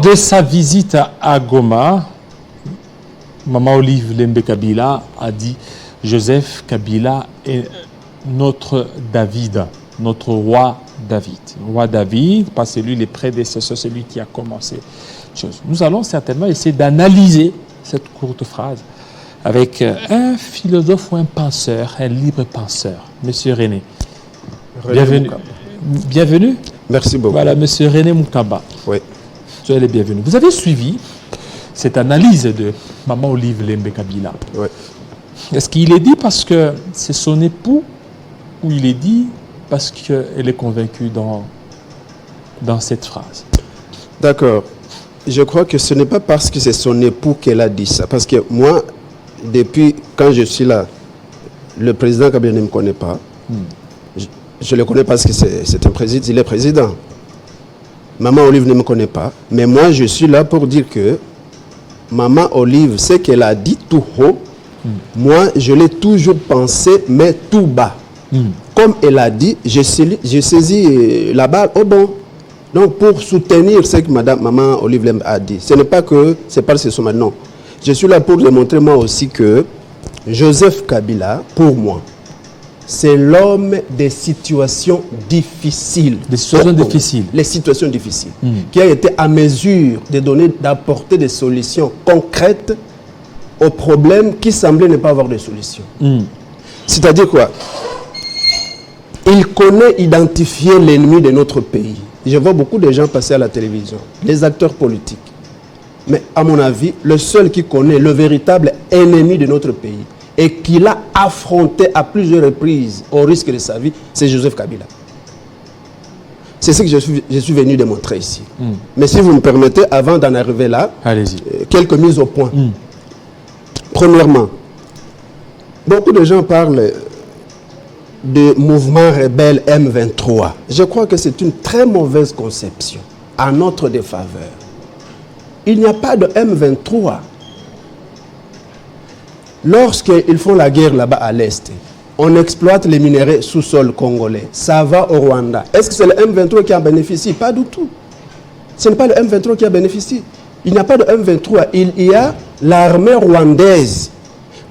de sa visite à Goma, Maman Olive Lembe Kabila a dit « Joseph Kabila est notre David, notre roi David. » Roi David, pas celui, les prédécesseurs, celui qui a commencé. Nous allons certainement essayer d'analyser cette courte phrase avec un philosophe ou un penseur, un libre penseur, Monsieur René. Bienvenue. Bienvenue. Merci beaucoup. Voilà, Monsieur René Moukamba. Oui. Soyez les bienvenus. Vous avez suivi cette analyse de Maman Olive Lembe Kabila. Oui. Est-ce qu'il est dit parce que c'est son époux ou il est dit parce qu'elle est convaincue dans cette phrase? D'accord. Je crois que ce n'est pas parce que c'est son époux qu'elle a dit ça. Parce que moi, depuis quand je suis là, le président Kabila ne me connaît pas. Je le connais parce que c'est un président, il est président. Maman Olive ne me connaît pas. Mais moi, je suis là pour dire que Maman Olive, ce qu'elle a dit tout haut, moi, je l'ai toujours pensé, mais tout bas. Comme elle a dit, j'ai saisi la balle au bon. Donc, pour soutenir ce que Maman Olive Lembe a dit, ce n'est pas que c'est pas ce son non. Je suis là pour démontrer moi aussi que Joseph Kabila, pour moi, c'est l'homme des situations difficiles. Des situations difficiles. Les situations difficiles. Qui a été à mesure d'apporter des solutions concrètes aux problèmes qui semblaient ne pas avoir de solution. C'est-à-dire quoi? Il connaît identifier l'ennemi de notre pays. Je vois beaucoup de gens passer à la télévision, les acteurs politiques. Mais à mon avis, le seul qui connaît le véritable ennemi de notre pays et qui l'a affronté à plusieurs reprises au risque de sa vie, c'est Joseph Kabila. C'est ce que je suis venu démontrer ici. Mais si vous me permettez, avant d'en arriver là, quelques mises au point. Premièrement, beaucoup de gens parlent de mouvement rebelle M23. Je crois que c'est une très mauvaise conception à notre défaveur. Il n'y a pas de M23. Lorsqu'ils font la guerre là-bas à l'Est, on exploite les minerais sous-sol congolais. Ça va au Rwanda. Est-ce que c'est le M23 qui en bénéficie? Pas du tout. Ce n'est pas le M23 qui en bénéficie. Il n'y a pas de M23. Il y a l'armée rwandaise.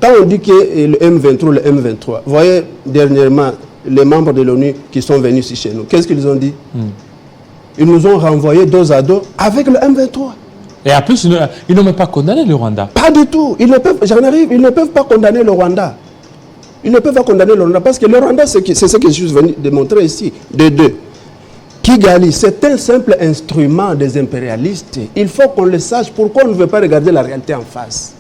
Quand on dit que le M23, vous voyez dernièrement les membres de l'ONU qui sont venus ici chez nous, qu'est-ce qu'ils ont dit? Ils nous ont renvoyés dos à dos avec le M23. Et en plus, ils n'ont même pas condamné le Rwanda. Pas du tout. Ils ne peuvent pas condamner le Rwanda. Ils ne peuvent pas condamner le Rwanda parce que le Rwanda, c'est ce que je suis venu démontrer ici. De deux. Kigali, c'est un simple instrument des impérialistes. Il faut qu'on le sache. Pourquoi on ne veut pas regarder la réalité en face?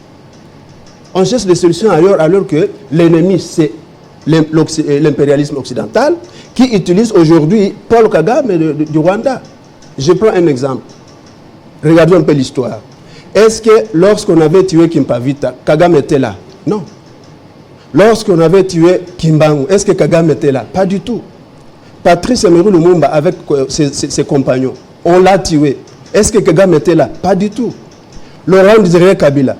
On cherche des solutions ailleurs alors que l'ennemi, c'est l'impérialisme occidental qui utilise aujourd'hui Paul Kagame du Rwanda. Je prends un exemple. Regardons un peu l'histoire. Est-ce que lorsqu'on avait tué Kimpavita, Kagame était là? Non. Lorsqu'on avait tué Kimbangu, est-ce que Kagame était là? Pas du tout. Patrice Emery Lumumba avec ses compagnons, on l'a tué. Est-ce que Kagame était là? Pas du tout. Laurent Désiré Kabila,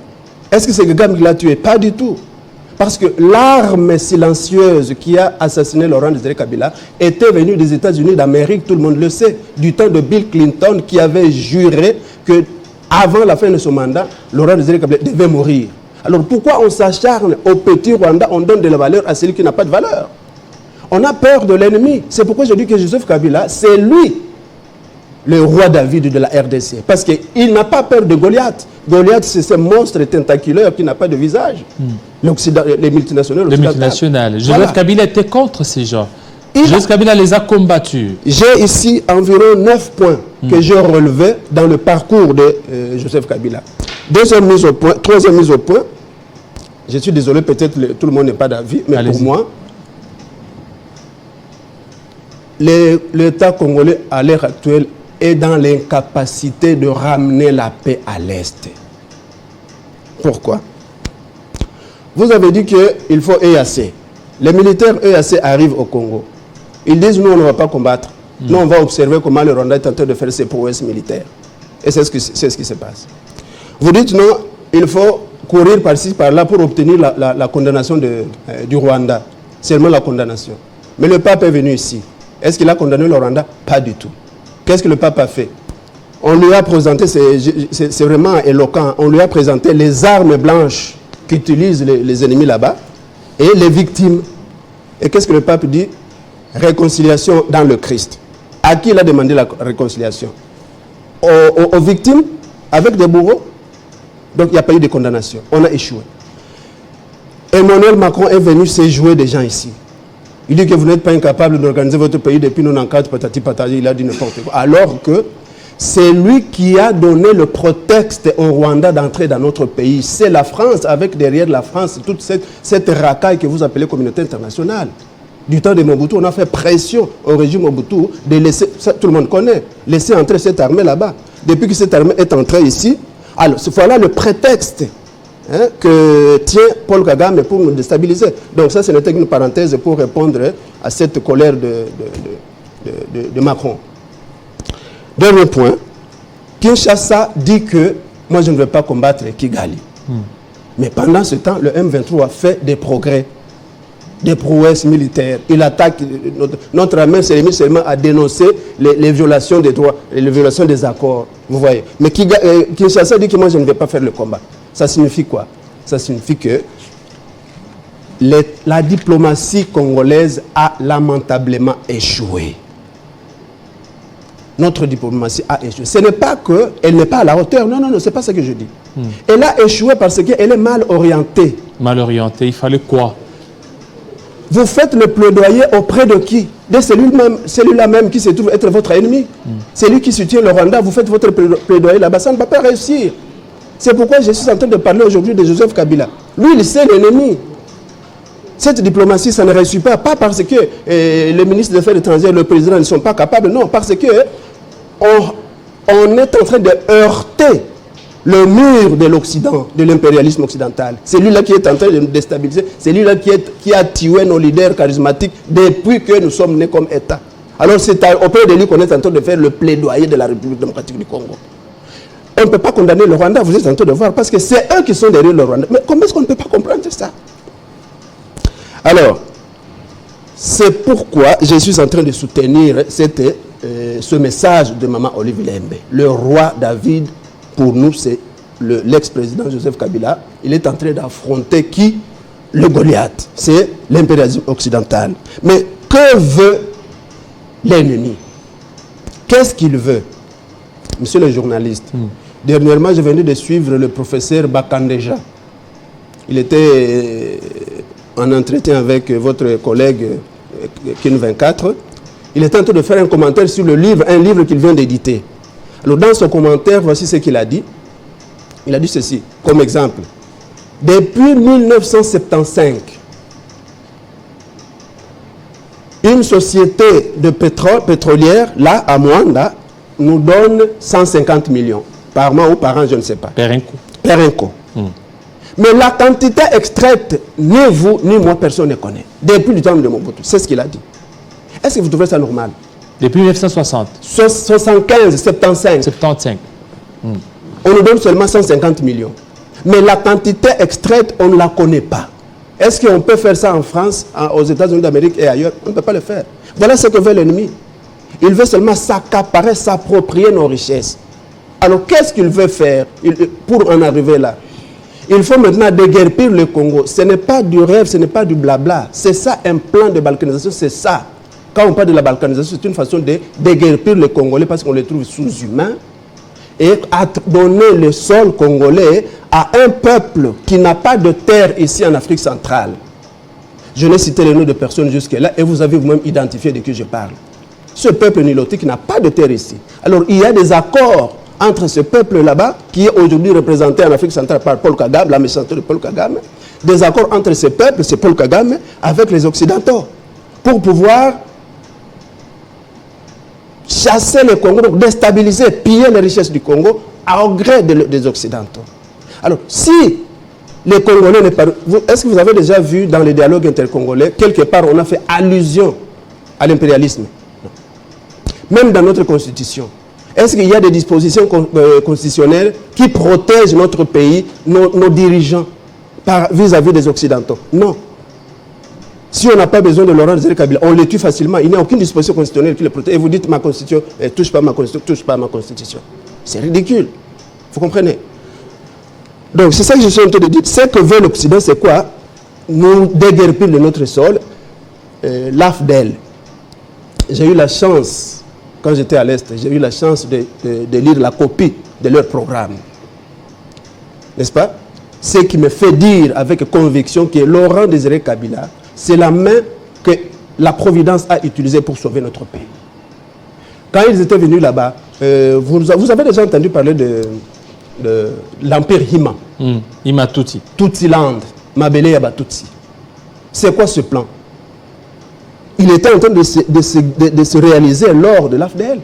est-ce que c'est Kagame qui l'a tué? Pas du tout. Parce que l'arme silencieuse qui a assassiné Laurent Désiré Kabila était venue des États-Unis d'Amérique, tout le monde le sait, du temps de Bill Clinton qui avait juré que avant la fin de son mandat, Laurent Désiré Kabila devait mourir. Alors pourquoi on s'acharne au petit Rwanda, on donne de la valeur à celui qui n'a pas de valeur? On a peur de l'ennemi. C'est pourquoi je dis que Joseph Kabila, c'est lui le roi David de la RDC. Parce qu'il n'a pas peur de Goliath. Goliath, c'est ce monstre tentaculaire qui n'a pas de visage. Les multinationales. Les multinationales. Joseph Kabila était contre ces gens. Joseph Kabila les a combattus. J'ai ici environ 9 points que j'ai relevés dans le parcours de Joseph Kabila. Troisième mise au point. Je suis désolé, peut-être tout le monde n'est pas d'avis, mais pour moi, l'État congolais à l'heure actuelle est dans l'incapacité de ramener la paix à l'Est. Pourquoi? Vous avez dit qu'il faut EAC. Les militaires EAC arrivent au Congo. Ils disent, nous, on ne va pas combattre. Nous, on va observer comment le Rwanda est en train de faire ses prouesses militaires. Et c'est ce qui se passe. Vous dites, non, il faut courir par-ci, par-là pour obtenir la condamnation du Rwanda. Seulement la condamnation. Mais le pape est venu ici. Est-ce qu'il a condamné le Rwanda? Pas du tout. Qu'est-ce que le pape a fait? On lui a présenté, c'est vraiment éloquent, on lui a présenté les armes blanches qu'utilisent les ennemis là-bas et les victimes. Et qu'est-ce que le pape dit? Réconciliation dans le Christ. À qui il a demandé la réconciliation? Aux victimes avec des bourreaux. Donc il n'y a pas eu de condamnation. On a échoué. Emmanuel Macron est venu se jouer des gens ici. Il dit que vous n'êtes pas incapable d'organiser votre pays depuis 94, patati patati, il a dit n'importe quoi. Alors que c'est lui qui a donné le prétexte au Rwanda d'entrer dans notre pays. C'est la France, avec derrière la France, toute cette racaille que vous appelez communauté internationale. Du temps de Mobutu, on a fait pression au régime Mobutu de laisser, ça, tout le monde connaît, laisser entrer cette armée là-bas. Depuis que cette armée est entrée ici, alors voilà le prétexte que tient Paul Kagame pour nous déstabiliser. Donc ça, ce n'était qu'une parenthèse pour répondre à cette colère de Macron. Dernier point, Kinshasa dit que moi je ne veux pas combattre Kigali. Mais pendant ce temps, le M23 a fait des progrès, des prouesses militaires. Il attaque, notre armée s'est mise seulement à dénoncer les violations des droits, les violations des accords. Vous voyez. Mais Kinshasa dit que moi je ne vais pas faire le combat. Ça signifie quoi? Ça signifie que la diplomatie congolaise a lamentablement échoué. Notre diplomatie a échoué. Ce n'est pas qu'elle n'est pas à la hauteur. Non, non, non, ce n'est pas ce que je dis. Elle a échoué parce qu'elle est mal orientée. Mal orientée, il fallait quoi? Vous faites le plaidoyer auprès de qui? De celui-là même qui se trouve être votre ennemi. Celui qui soutient le Rwanda, vous faites votre plaidoyer là-bas, ça ne va pas réussir. C'est pourquoi je suis en train de parler aujourd'hui de Joseph Kabila. Lui, il sait l'ennemi. Cette diplomatie, ça ne réussit pas. Pas parce que le ministre des Affaires étrangères, le président ne sont pas capables. Non, parce que on est en train de heurter le mur de l'Occident, de l'impérialisme occidental. C'est lui-là qui est en train de nous déstabiliser. C'est lui-là qui a tué nos leaders charismatiques depuis que nous sommes nés comme État. Alors c'est auprès de lui qu'on est en train de faire le plaidoyer de la République démocratique du Congo. On ne peut pas condamner le Rwanda, vous êtes en train de voir, parce que c'est eux qui sont derrière le Rwanda. Mais comment est-ce qu'on ne peut pas comprendre ça? Alors, c'est pourquoi je suis en train de soutenir ce message de Maman Olive Lembe. Le roi David, pour nous, c'est l'ex-président Joseph Kabila. Il est en train d'affronter qui? Le Goliath. C'est l'impérialisme occidental. Mais que veut l'ennemi? Qu'est-ce qu'il veut? Monsieur le journaliste, dernièrement, je venais de suivre le professeur Bakandeja. Il était en entretien avec votre collègue Kin 24. Il était en train de faire un commentaire sur le livre, un livre qu'il vient d'éditer. Alors, dans ce commentaire, voici ce qu'il a dit. Il a dit ceci, comme exemple. Depuis 1975, une société de pétrolière, là, à Mwanda, nous donne 150 millions par mois ou par an, je ne sais pas. Perenco. Mais la quantité extraite, ni vous, ni moi, personne ne connaît. Depuis le temps de Mobutu. C'est ce qu'il a dit. Est-ce que vous trouvez ça normal? Depuis 1960. 75, 75. 75. On nous donne seulement 150 millions. Mais la quantité extraite, on ne la connaît pas. Est-ce qu'on peut faire ça en France, aux États-Unis d'Amérique et ailleurs? On ne peut pas le faire. Voilà ce que veut l'ennemi. Il veut seulement s'accaparer, s'approprier nos richesses. Alors, qu'est-ce qu'il veut faire pour en arriver là? Il faut maintenant déguerpir le Congo. Ce n'est pas du rêve, ce n'est pas du blabla. C'est ça un plan de balkanisation, c'est ça. Quand on parle de la balkanisation, c'est une façon de déguerpir les Congolais parce qu'on les trouve sous-humains et à donner le sol congolais à un peuple qui n'a pas de terre ici en Afrique centrale. Je n'ai cité les noms de personnes jusque-là et vous avez vous-même identifié de qui je parle. Ce peuple nilotique n'a pas de terre ici. Alors il y a des accords entre ce peuple là-bas, qui est aujourd'hui représenté en Afrique centrale par Paul Kagame, la méchanceté de Paul Kagame, des accords entre ce peuple, c'est Paul Kagame, avec les Occidentaux, pour pouvoir chasser le Congo, donc déstabiliser, piller les richesses du Congo au gré des Occidentaux. Alors, si les Congolais n'est pas... Est-ce que vous avez déjà vu dans les dialogues intercongolais, quelque part on a fait allusion à l'impérialisme? Même dans notre constitution. Est-ce qu'il y a des dispositions constitutionnelles qui protègent notre pays, nos dirigeants, vis-à-vis des Occidentaux? Non. Si on n'a pas besoin de Laurent Kabila, on les tue facilement. Il n'y a aucune disposition constitutionnelle qui les protège. Et vous dites ma constitution, touche pas ma constitution, touche pas ma constitution. C'est ridicule. Vous comprenez? Donc, c'est ça que je suis en train de dire. Ce que veut l'Occident, c'est quoi? Nous déguerpir de notre sol l'AFDEL. J'ai eu la chance, quand j'étais à l'Est, j'ai eu la chance de lire la copie de leur programme. N'est-ce pas? Ce qui me fait dire avec conviction que Laurent Désiré Kabila, c'est la main que la Providence a utilisée pour sauver notre pays. Quand ils étaient venus là-bas, vous avez déjà entendu parler de l'Empire Hima. Hima Tutsi. Tutsi-land, Mabele Yaba Tutsi. C'est quoi ce plan? Il était en train de se réaliser lors de l'AFDL.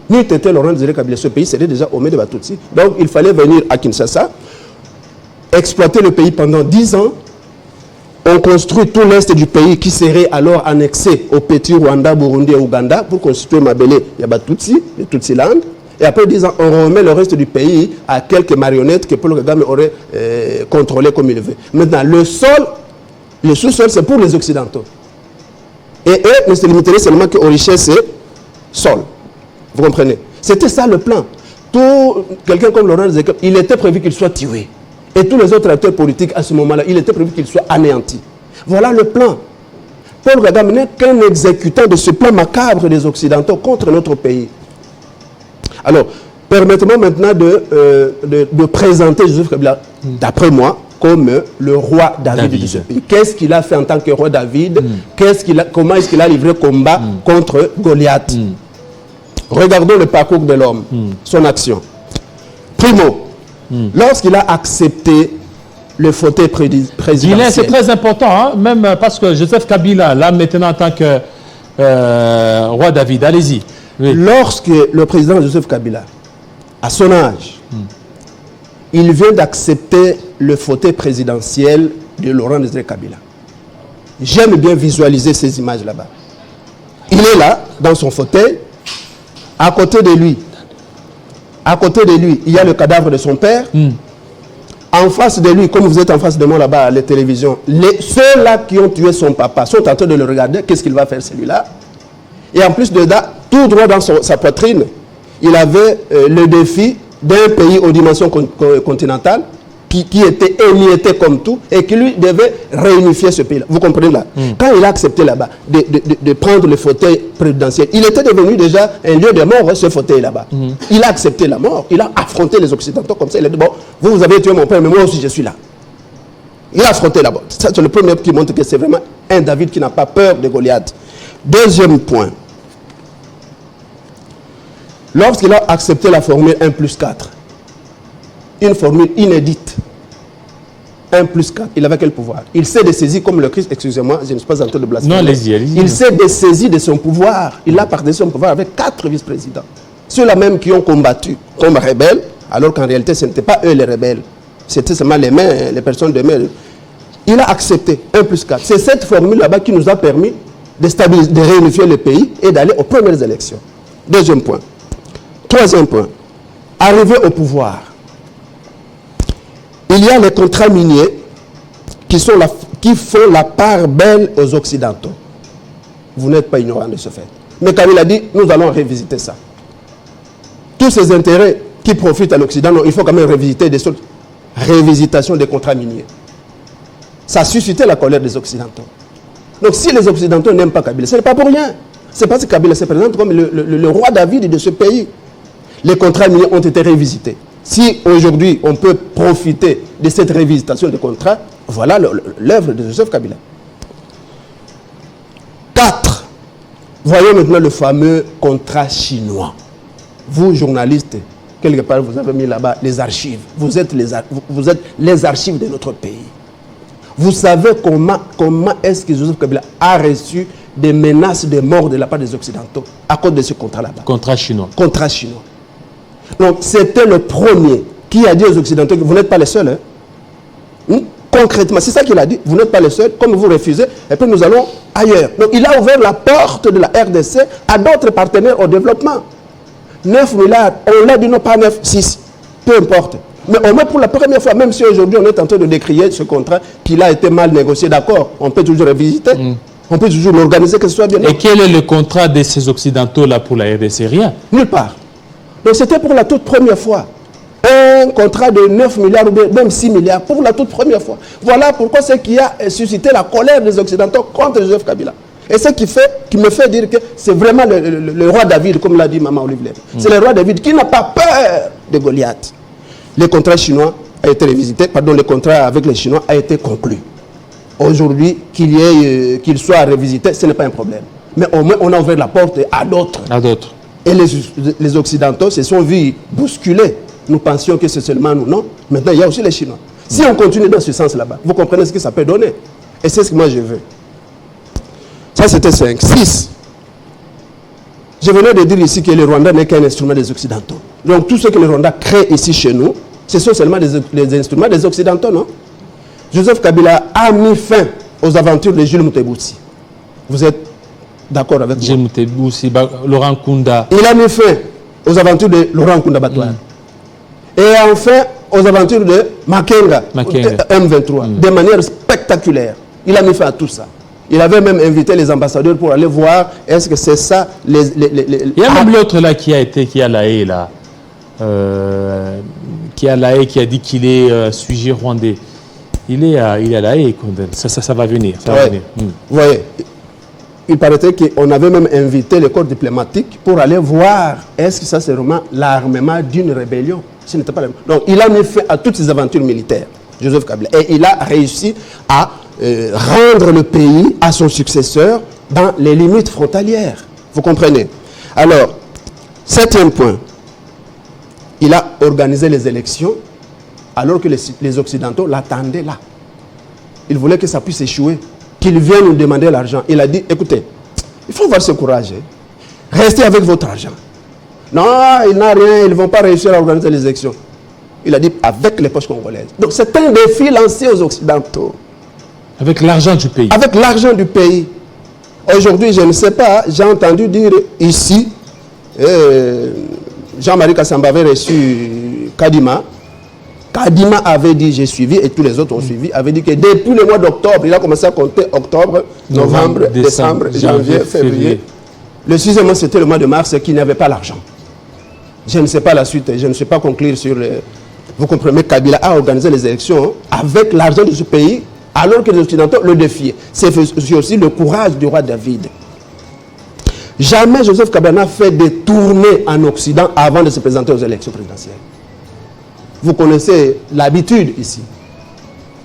Ni était Laurent Désiré Kabila, ce pays serait déjà au milieu de Batutsi. Donc il fallait venir à Kinshasa, exploiter le pays pendant 10 ans. On construit tout l'est du pays qui serait alors annexé au petit Rwanda, Burundi et Ouganda pour constituer Mabele Yaba Tutsi, le Tutsi-land. Et après 10 ans, on remet le reste du pays à quelques marionnettes que Paul Kagame aurait contrôlées comme il veut. Maintenant, le sous-sol, c'est pour les Occidentaux. Et eux ne se limiteraient seulement qu'aux richesses sol. Vous comprenez? C'était ça le plan. Quelqu'un comme Laurent Désiré Kabila, il était prévu qu'il soit tué. Et tous les autres acteurs politiques à ce moment-là, il était prévu qu'ils soient anéantis. Voilà le plan. Paul Kagame n'est qu'un exécutant de ce plan macabre des Occidentaux contre notre pays. Alors, permettez-moi maintenant de présenter Joseph Kabila, d'après moi, comme le roi David de ce pays. Qu'est-ce qu'il a fait en tant que roi David? Comment est-ce qu'il a livré combat contre Goliath? Regardons le parcours de l'homme, son action. Primo, lorsqu'il a accepté le fauteuil présidentiel. C'est très important, hein, même parce que Joseph Kabila, là maintenant en tant que roi David, allez-y. Oui. Lorsque le président Joseph Kabila, à son âge, il vient d'accepter le fauteuil présidentiel de Laurent Désiré Kabila. J'aime bien visualiser ces images là-bas. Il est là, dans son fauteuil. À côté de lui, il y a le cadavre de son père. En face de lui, comme vous êtes en face de moi là-bas à la télévision, ceux-là qui ont tué son papa sont en train de le regarder. Qu'est-ce qu'il va faire celui-là? Et en plus de ça, tout droit dans sa poitrine, il avait le défi d'un pays aux dimensions continentales qui était émietté comme tout et qui lui devait réunifier ce pays-là. Vous comprenez là? Quand il a accepté là-bas de prendre le fauteuil présidentiel, il était devenu déjà un lieu de mort, ce fauteuil là-bas. Il a accepté la mort, il a affronté les Occidentaux comme ça. Il a dit, bon, vous avez tué mon père, mais moi aussi je suis là. Il a affronté là-bas. Ça, c'est le premier qui montre que c'est vraiment un David qui n'a pas peur de Goliath. Deuxième point. Lorsqu'il a accepté la formule 1+4, une formule inédite, 1+4, il avait quel pouvoir? Il s'est dessaisi comme le Christ, excusez-moi, je ne suis pas en train de blasphémer. Non, allez-y. Il s'est dessaisi de son pouvoir. Il a partagé son pouvoir avec 4 vice-présidents. Ceux-là même qui ont combattu comme rebelles, alors qu'en réalité, ce n'étaient pas eux les rebelles. C'était seulement les mains, les personnes de main. Il a accepté 1+4. C'est cette formule là-bas qui nous a permis de stabiliser, de réunifier le pays et d'aller aux premières élections. Deuxième point. Troisième point. Arriver au pouvoir. Il y a les contrats miniers qui font la part belle aux Occidentaux. Vous n'êtes pas ignorant de ce fait. Mais comme il a dit, nous allons revisiter ça. Tous ces intérêts qui profitent à l'Occident, il faut quand même revisiter des sortes. Révisitation des contrats miniers. Ça a suscité la colère des Occidentaux. Donc si les Occidentaux n'aiment pas Kabila, ce n'est pas pour rien. C'est parce que Kabila se présente comme le roi David de ce pays. Les contrats miniers ont été révisités. Si aujourd'hui on peut profiter de cette révisitation des contrats, voilà l'œuvre de Joseph Kabila. 4. Voyons maintenant le fameux contrat chinois. Vous, journalistes, quelque part, vous avez mis là-bas les archives. Vous êtes les archives de notre pays. Vous savez comment est-ce que Joseph Kabila a reçu des menaces de mort de la part des Occidentaux à cause de ce contrat là-bas. Contrat chinois. Contrat chinois. Donc, c'était le premier qui a dit aux Occidentaux que vous n'êtes pas les seuls. Hein? Concrètement, c'est ça qu'il a dit. Vous n'êtes pas les seuls. Comme vous refusez, et puis nous allons ailleurs. Donc, il a ouvert la porte de la RDC à d'autres partenaires au développement. 9 milliards, on l'a dit non pas 9, 6, peu importe. Mais au moins pour la première fois, même si aujourd'hui on est en train de décrier ce contrat, qu'il a été mal négocié, d'accord, on peut toujours revisiter, on peut toujours l'organiser, que ce soit bien. Et quel est le contrat de ces Occidentaux-là pour la RDC? Rien. Nulle part. Donc c'était pour la toute première fois. Un contrat de 9 milliards ou même 6 milliards pour la toute première fois. Voilà pourquoi c'est qui a suscité la colère des Occidentaux contre Joseph Kabila. Et ce qui me fait dire que c'est vraiment le roi David, comme l'a dit Maman Olivier. C'est le roi David qui n'a pas peur de Goliath. Le contrat chinois a été révisité, le contrat avec les Chinois a été conclu. Aujourd'hui, qu'il soit révisité, ce n'est pas un problème. Mais au moins, on a ouvert la porte à d'autres. Et les Occidentaux se sont vus bousculer. Nous pensions que c'est seulement nous, non. Maintenant, il y a aussi les Chinois. Si on continue dans ce sens là-bas, vous comprenez ce que ça peut donner. Et c'est ce que moi je veux. Ça, c'était 5. 6. Je venais de dire ici que le Rwanda n'est qu'un instrument des Occidentaux. Donc, tout ce que le Rwanda crée ici chez nous, ce sont seulement des instruments des Occidentaux, non? Joseph Kabila a mis fin aux aventures de Jules Mutebutsi. Vous êtes d'accord avec moi? Jules Mutebutsi, Laurent Nkunda. Il a mis fin aux aventures de Laurent Nkunda Batouane. Et enfin, aux aventures de Makenga. M23, de manière spectaculaire. Il a mis fin à tout ça. Il avait même invité les ambassadeurs pour aller voir, est-ce que c'est ça Il y a même l'autre là qui a La Haye là. Qui a La Haye, qui a dit qu'il est sujet rwandais. Il est à La Haye, ça va venir. Ça va venir. Vous voyez, il paraît qu'on avait même invité les corps diplomatiques pour aller voir, est-ce que ça c'est vraiment l'armement d'une rébellion? Ce n'était pas. Donc il a mis fin à toutes ces aventures militaires, Joseph Kabila. Et il a réussi à rendre le pays à son successeur dans les limites frontalières. Vous comprenez? Alors, 7e point, il a organisé les élections alors que les Occidentaux l'attendaient là. Il voulait que ça puisse échouer, qu'il vienne nous demander l'argent. Il a dit, écoutez, il faut avoir ce courage. Restez avec votre argent. Non, il n'a rien, ils ne vont pas réussir à organiser les élections. Il a dit, avec les poches congolaises. Donc c'est un défi lancé aux Occidentaux. Avec l'argent du pays. Avec l'argent du pays. Aujourd'hui, je ne sais pas, j'ai entendu dire ici, Jean-Marie Kassamba avait reçu Kadima. Kadima avait dit, j'ai suivi, et tous les autres ont suivi, avait dit que depuis le mois d'octobre, il a commencé à compter octobre, novembre, décembre, janvier, février. Le 6e mois, c'était le mois de mars, qu'il n'y avait pas l'argent. Je ne sais pas la suite, je ne sais pas conclure sur le... Vous comprenez, Kabila a organisé les élections avec l'argent de ce pays, alors que les Occidentaux le défiaient. C'est aussi le courage du roi David. Jamais Joseph Kabila n'a fait des tournées en Occident avant de se présenter aux élections présidentielles. Vous connaissez l'habitude ici.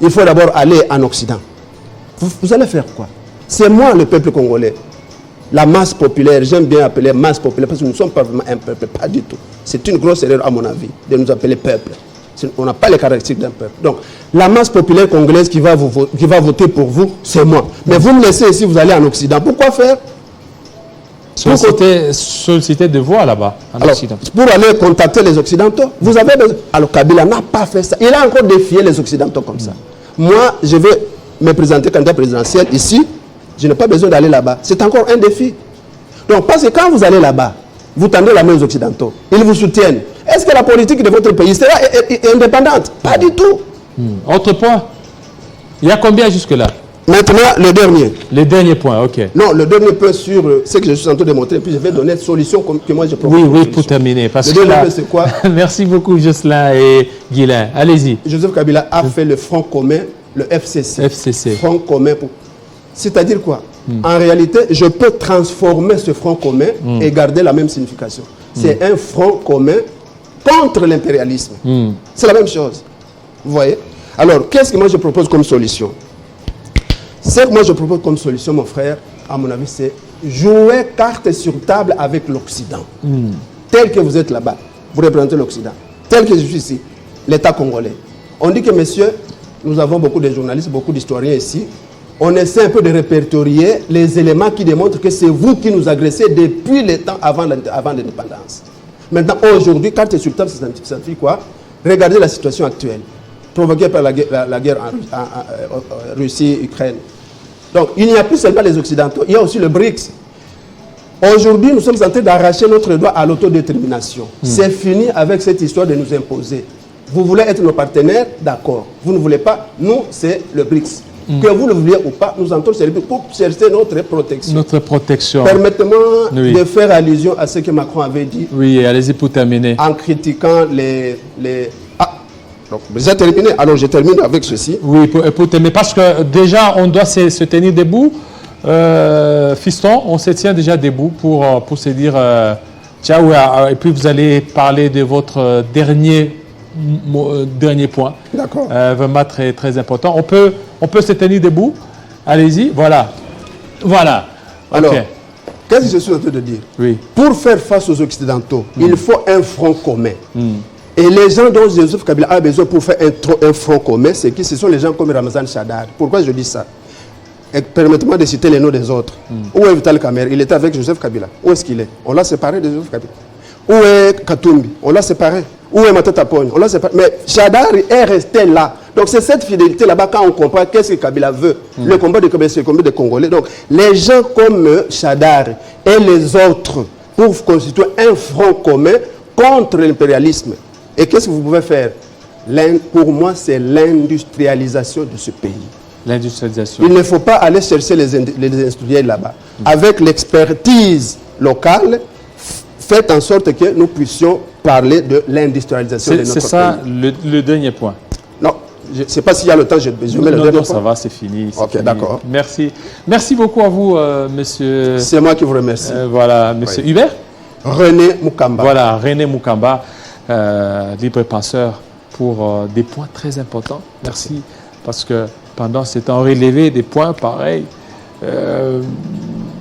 Il faut d'abord aller en Occident. Vous allez faire quoi? C'est moi le peuple congolais. La masse populaire, j'aime bien appeler masse populaire parce que nous ne sommes pas vraiment un peuple, pas du tout. C'est une grosse erreur à mon avis de nous appeler peuple. On n'a pas les caractéristiques d'un peuple. Donc, la masse populaire congolaise qui va voter pour vous, c'est moi. Mais vous me laissez ici, vous allez en Occident. Pourquoi faire? Solliciter de voix là-bas, en Occident. Pour aller contacter les Occidentaux, vous avez besoin. Alors, Kabila n'a pas fait ça. Il a encore défié les Occidentaux comme ça. Moi, je vais me présenter candidat présidentiel ici. Je n'ai pas besoin d'aller là-bas. C'est encore un défi. Donc, parce que quand vous allez là-bas, vous tendez la main aux Occidentaux. Ils vous soutiennent. Est-ce que la politique de votre pays sera indépendante? Pas du tout. Autre point. Il y a combien jusque-là? Maintenant, le dernier. Le dernier point, ok. Non, le dernier point sur ce que je suis en train de montrer, puis je vais donner une solution que moi je propose. Oui, pour terminer. Parce le que dernier là, point, c'est quoi? Merci beaucoup, Jocelyn et Guilain. Allez-y. Joseph Kabila a fait le Front commun, le FCC. Front commun pour... C'est-à-dire quoi? En réalité, je peux transformer ce front commun et garder la même signification. C'est un front commun contre l'impérialisme. C'est la même chose. Vous voyez? Alors, qu'est-ce que moi je propose comme solution? Ce que moi je propose comme solution, mon frère, à mon avis, c'est jouer carte sur table avec l'Occident. Tel que vous êtes là-bas, vous représentez l'Occident. Tel que je suis ici, l'État congolais. On dit que, messieurs, nous avons beaucoup de journalistes, beaucoup d'historiens ici. On essaie un peu de répertorier les éléments qui démontrent que c'est vous qui nous agressez depuis le temps avant l'indépendance. Maintenant, aujourd'hui, carte sur table, ça signifie quoi? Regardez la situation actuelle, provoquée par la guerre en Russie-Ukraine. Donc, il n'y a plus seulement les Occidentaux, il y a aussi le BRICS. Aujourd'hui, nous sommes en train d'arracher notre droit à l'autodétermination. C'est fini avec cette histoire de nous imposer. Vous voulez être nos partenaires? D'accord. Vous ne voulez pas? Nous, c'est le BRICS. Que vous le vouliez ou pas, nous entrons chez les pays pour chercher notre protection. Notre protection. Permettez-moi Oui. de faire allusion à ce que Macron avait dit Oui, allez-y pour terminer. en critiquant les... Ah, donc, j'ai terminé. Alors, je termine avec ceci. Oui, pour terminer, parce que déjà, on doit se tenir debout. Fiston, on se tient déjà debout pour se dire ciao. Et puis, vous allez parler de votre dernier point. D'accord. Vraiment très, très important. On peut se tenir debout. Allez-y, voilà. Voilà. Alors, Ok. qu'est-ce que je suis en train de dire? Oui. Pour faire face aux Occidentaux, il faut un front commun. Et les gens dont Joseph Kabila a besoin pour faire un front commun, c'est qui? Ce sont les gens comme Ramazan Chadar. Pourquoi je dis ça? Et permettez-moi de citer les noms des autres. Où est Vital Kamer? Il était avec Joseph Kabila. Où est-ce qu'il est? On l'a séparé de Joseph Kabila. Où est Katumbi? On l'a séparé. Où est Matata Pogne? On l'a séparé. Mais Chadar est resté là. Donc c'est cette fidélité là-bas quand on comprend qu'est-ce que Kabila veut. Le combat de Kabila, c'est le combat des Congolais. Donc les gens comme Chadar et les autres pour constituer un front commun contre l'impérialisme. Et qu'est-ce que vous pouvez faire? Pour moi, c'est l'industrialisation de ce pays. L'industrialisation. Il ne faut pas aller chercher les industriels là-bas. Avec l'expertise locale, faites en sorte que nous puissions parler de l'industrialisation de notre pays. C'est ça le dernier point. Non, je ne sais pas s'il y a le temps, je mets le dernier Non, point. ça va, c'est fini. Ok, d'accord. Merci. Merci beaucoup à vous, monsieur. C'est moi qui vous remercie. Voilà, monsieur Hubert. René Mukamba. Voilà, René Mukamba, libre penseur, pour des points très importants. Merci, parce que pendant ces temps relevés, des points pareils,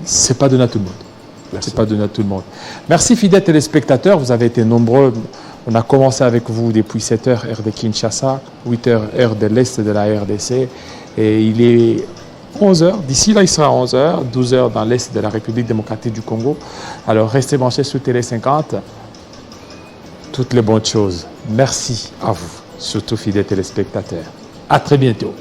c'est pas donné à tout le monde. C'est pas donné à tout le monde. Merci, fidèles téléspectateurs, vous avez été nombreux. On a commencé avec vous depuis 7h, heure de Kinshasa, 8h, heure de l'Est de la RDC, et il est 11h. D'ici là, il sera 11h, 12h dans l'Est de la République démocratique du Congo. Alors, restez branchés sur Télé 50. Toutes les bonnes choses. Merci à vous, surtout fidèles téléspectateurs. À très bientôt.